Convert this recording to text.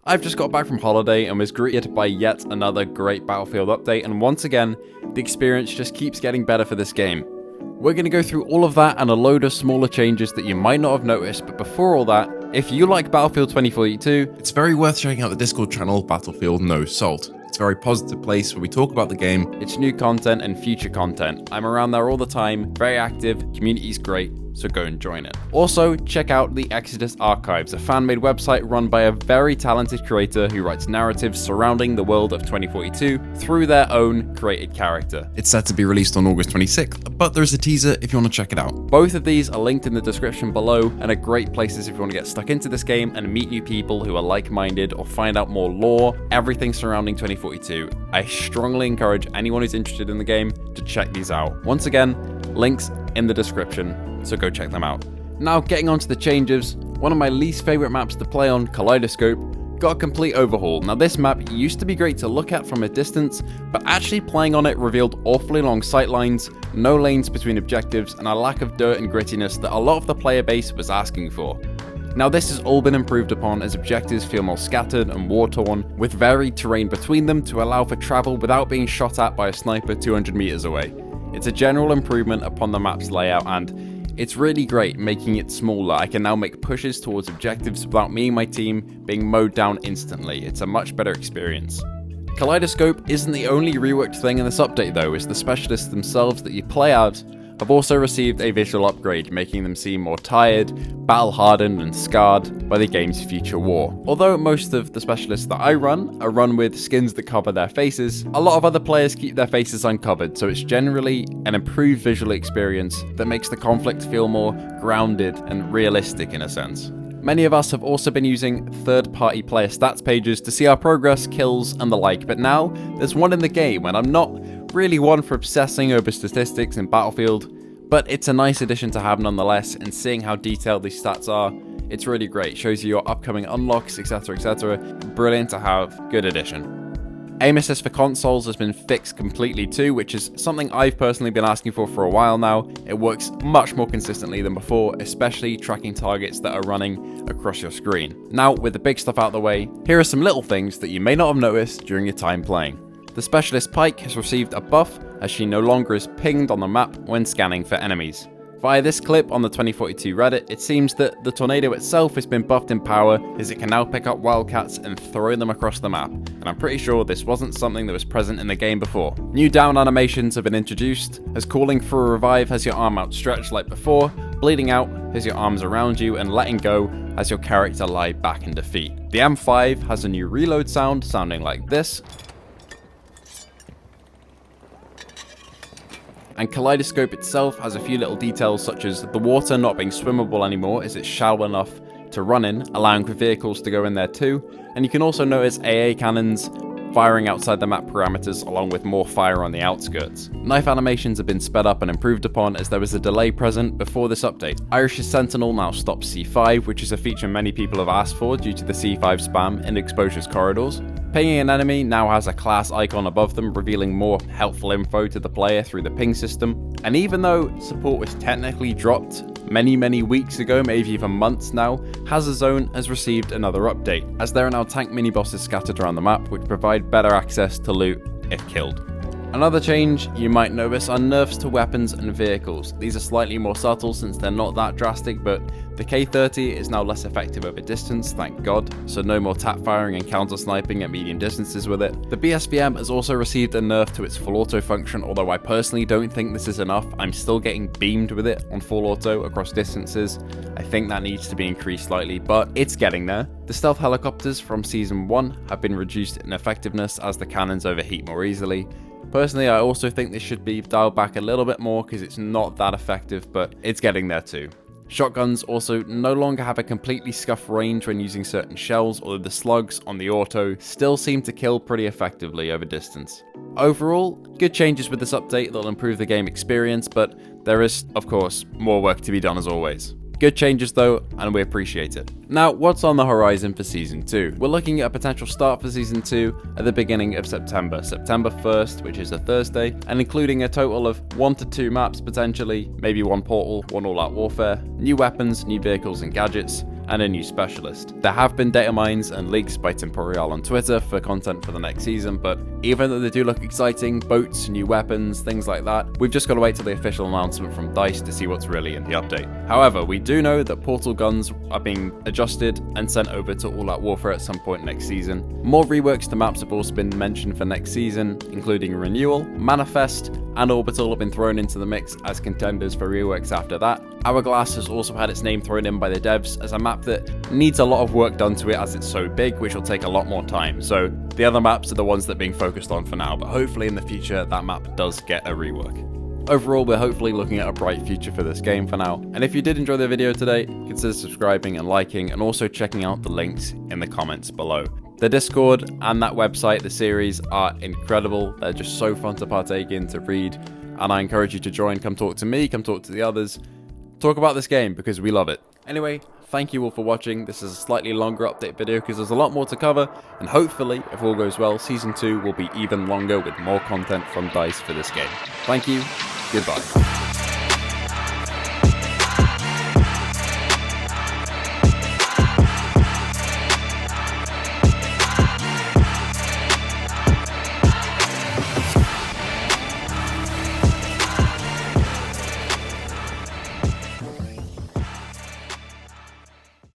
I've just got back from holiday and was greeted by yet another great Battlefield update, and once again, the experience just keeps getting better for this game. We're going to go through all of that and a load of smaller changes that you might not have noticed, but before all that, if you like Battlefield 2042, it's very worth checking out the Discord channel Battlefield No Salt. It's a very positive place where we talk about the game, its new content and future content. I'm around there all the time, very active, community's great, so go and join it. Also, check out the Exodus Archives, a fan-made website run by a very talented creator who writes narratives surrounding the world of 2042 through their own created character. It's set to be released on August 26th, but there's a teaser if you want to check it out. Both of these are linked in the description below and are great places if you want to get stuck into this game and meet new people who are like-minded or find out more lore, everything surrounding 2042. I strongly encourage anyone who's interested in the game to check these out. Once again, links in the description, so go check them out. Now getting on to the changes, one of my least favourite maps to play on, Kaleidoscope, got a complete overhaul. Now this map used to be great to look at from a distance, but actually playing on it revealed awfully long sightlines, no lanes between objectives, and a lack of dirt and grittiness that a lot of the player base was asking for. Now this has all been improved upon as objectives feel more scattered and war-torn, with varied terrain between them to allow for travel without being shot at by a sniper 200 meters away. It's a general improvement upon the map's layout, and it's really great making it smaller. I can now make pushes towards objectives without me and my team being mowed down instantly. It's a much better experience. Kaleidoscope isn't the only reworked thing in this update though, as the specialists themselves that you play as have also received a visual upgrade, making them seem more tired, battle-hardened and scarred by the game's future war. Although most of the specialists that I run are run with skins that cover their faces, a lot of other players keep their faces uncovered, so it's generally an improved visual experience that makes the conflict feel more grounded and realistic in a sense. Many of us have also been using third-party player stats pages to see our progress, kills, and the like, but now there's one in the game, and I'm not really one for obsessing over statistics in Battlefield, but it's a nice addition to have nonetheless, and seeing how detailed these stats are, it's really great. Shows you your upcoming unlocks, etc, etc. Brilliant to have, good addition. Aim assist for consoles has been fixed completely too, which is something I've personally been asking for a while now. It works much more consistently than before, especially tracking targets that are running across your screen. Now, with the big stuff out of the way, here are some little things that you may not have noticed during your time playing. The Specialist Pike has received a buff as she no longer is pinged on the map when scanning for enemies. Via this clip on the 2042 Reddit, it seems that the Tornado itself has been buffed in power as it can now pick up wildcats and throw them across the map, and I'm pretty sure this wasn't something that was present in the game before. New down animations have been introduced, as calling for a revive has your arm outstretched like before, bleeding out has your arms around you, and letting go has your character lie back in defeat. The M5 has a new reload sound sounding like this, and Kaleidoscope itself has a few little details such as the water not being swimmable anymore as it's shallow enough to run in, allowing for vehicles to go in there too, and you can also notice AA cannons firing outside the map parameters along with more fire on the outskirts. Knife animations have been sped up and improved upon as there was a delay present before this update. Irish's Sentinel now stops C5, which is a feature many people have asked for due to the C5 spam in Exposure's corridors. Pinging an enemy now has a class icon above them, revealing more helpful info to the player through the ping system. And even though support was technically dropped many weeks ago, maybe even months now, Hazard Zone has received another update, as there are now tank mini-bosses scattered around the map which provide better access to loot if killed. Another change you might notice are nerfs to weapons and vehicles. These are slightly more subtle since they're not that drastic, but the K30 is now less effective over distance, thank god, so no more tap firing and counter sniping at medium distances with it. The BSVM has also received a nerf to its full auto function, although I personally don't think this is enough. I'm still getting beamed with it on full auto across distances. I think that needs to be increased slightly, but it's getting there. The stealth helicopters from Season 1 have been reduced in effectiveness as the cannons overheat more easily. Personally, I also think this should be dialed back a little bit more because it's not that effective, but it's getting there too. Shotguns also no longer have a completely scuffed range when using certain shells, although the slugs on the auto still seem to kill pretty effectively over distance. Overall, good changes with this update that'll improve the game experience, but there is, of course, more work to be done as always. Good changes though, and we appreciate it. Now, what's on the horizon for Season 2? We're looking at a potential start for Season 2 at the beginning of September 1st, which is a Thursday, and including a total of 1 to 2 maps potentially, maybe 1 portal, 1 all-out warfare, new weapons, new vehicles and gadgets, and a new specialist. There have been data mines and leaks by Temporial on Twitter for content for the next season, but even though they do look exciting, boats, new weapons, things like that, we've just got to wait till the official announcement from DICE to see what's really in the update. However, we do know that portal guns are being adjusted and sent over to All Out Warfare at some point next season. More reworks to maps have also been mentioned for next season, including Renewal, Manifest, and Orbital have been thrown into the mix as contenders for reworks after that. Hourglass has also had its name thrown in by the devs as a map that needs a lot of work done to it as it's so big, which will take a lot more time. So the other maps are the ones that are being focused on for now, but hopefully in the future that map does get a rework. Overall, we're hopefully looking at a bright future for this game for now, and if you did enjoy the video today, consider subscribing and liking, and also checking out the links in the comments below. The Discord and that website, the series, are incredible. They're just so fun to partake in, to read, and I encourage you to join. Come talk to me, come talk to the others, talk about this game because we love it. Anyway, thank you all for watching. This is a slightly longer update video because there's a lot more to cover, and hopefully, if all goes well, Season 2 will be even longer with more content from DICE for this game. Thank you, goodbye.